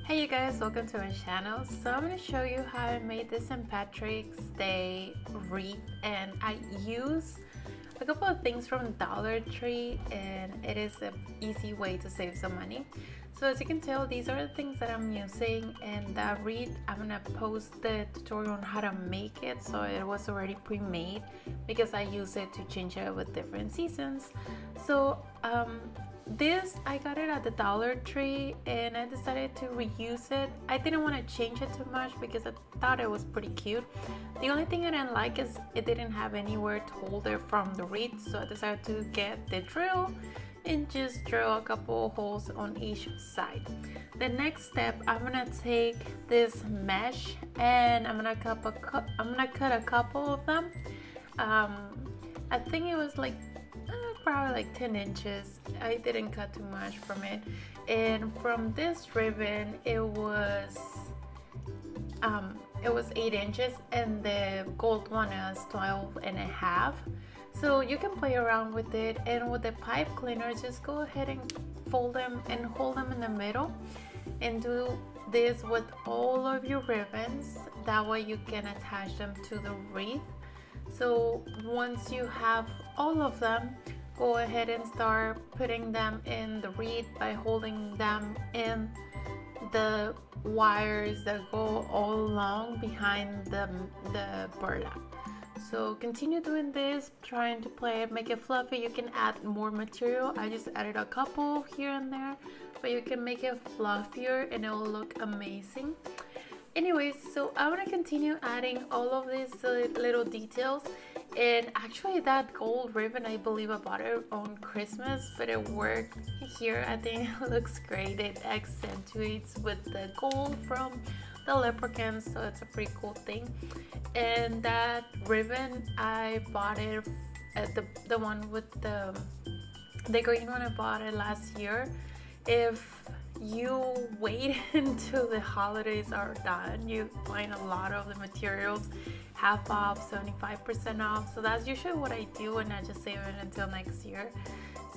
Hey you guys, welcome to my channel. So I'm going to show you how I made this St. Patrick's Day wreath, and I use a couple of things from Dollar Tree, and it is an easy way to save some money. So as you can tell, these are the things that I'm using, and that wreath, I'm going to post the tutorial on how to make it. So it was already pre-made because I use it to change it with different seasons. So this, I got it at the Dollar Tree and I decided to reuse it. I didn't want to change it too much because I thought it was pretty cute. The only thing I didn't like is it didn't have anywhere to hold it from the wreath, so I decided to get the drill and just drill a couple holes on each side. The next step, I'm gonna take this mesh and I'm gonna cut a couple of them. I think it was like probably like 10 inches. I didn't cut too much from it. And from this ribbon, it was 8 inches, and the gold one is 12 and a half. So you can play around with it, and with the pipe cleaner, just go ahead and fold them and hold them in the middle, and do this with all of your ribbons. That way you can attach them to the wreath. So once you have all of them, go ahead and start putting them in the wreath by holding them in the wires that go all along behind the burlap. So continue doing this, trying to play it, make it fluffy. You can add more material. I just added a couple here and there, but you can make it fluffier and it will look amazing. Anyways, so I want to continue adding all of these little details. And actually that gold ribbon, I believe I bought it on Christmas, but it worked here. I think it looks great. It accentuates with the gold from the leprechauns, so it's a pretty cool thing. And that ribbon, I bought it at the one with the green one. I bought it last year. If you wait until the holidays are done, you find a lot of the materials half off, 75% off. So that's usually what I do, and I just save it until next year.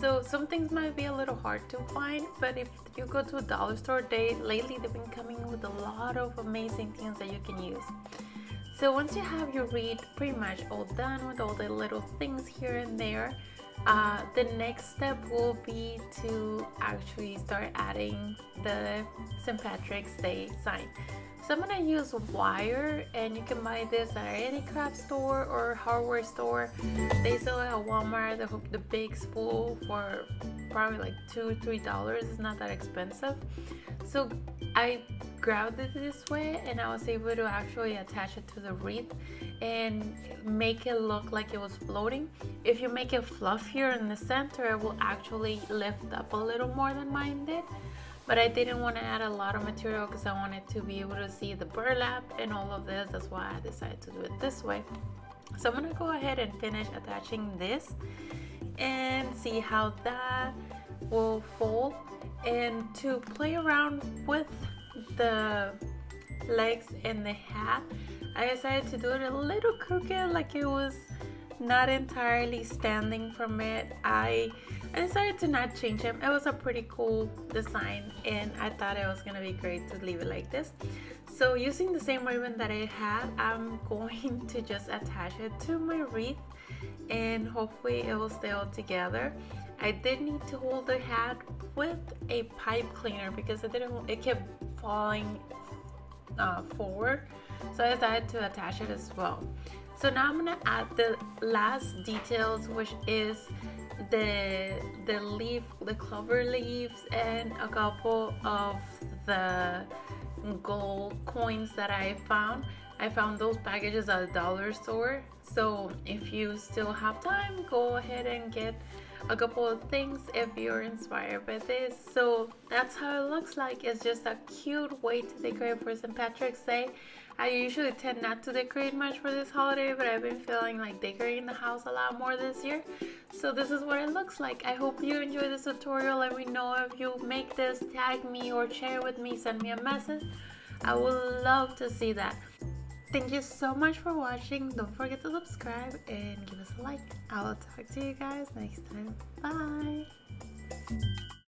So some things might be a little hard to find, but if you go to a dollar store, lately they've been coming with a lot of amazing things that you can use. So once you have your wreath pretty much all done with all the little things here and there, the next step will be to actually start adding the St. Patrick's Day sign. So I'm gonna use wire, and you can buy this at any craft store or hardware store. They sell it at Walmart, the big spool, for probably like $2-3. It's not that expensive. So I grabbed it this way, and I was able to actually attach it to the wreath and make it look like it was floating. If you make it fluffier in the center, it will actually lift up a little more than mine did. But I didn't want to add a lot of material because I wanted to be able to see the burlap and all of this. That's why I decided to do it this way. So I'm gonna go ahead and finish attaching this and see how that will fold. And to play around with the legs and the hat, I decided to do it a little crooked, like it was not entirely standing from it. I decided to not change them. It was a pretty cool design, and I thought it was gonna be great to leave it like this. So using the same ribbon that I had, I'm going to just attach it to my wreath, and hopefully it will stay all together. I did need to hold the hat with a pipe cleaner because it kept falling forward, so I decided to attach it as well. So now I'm gonna add the last details, which is the clover leaves, and a couple of the gold coins that I found. I found those packages at the dollar store. So if you still have time, go ahead and get a couple of things if you're inspired by this. So that's how it looks like. It's just a cute way to decorate for St. Patrick's Day. I usually tend not to decorate much for this holiday, but I've been feeling like decorating the house a lot more this year. So this is what it looks like. I hope you enjoy this tutorial. Let me know if you make this, tag me or share with me, send me a message. I would love to see that. Thank you so much for watching. Don't forget to subscribe and give us a like. I will talk to you guys next time. Bye!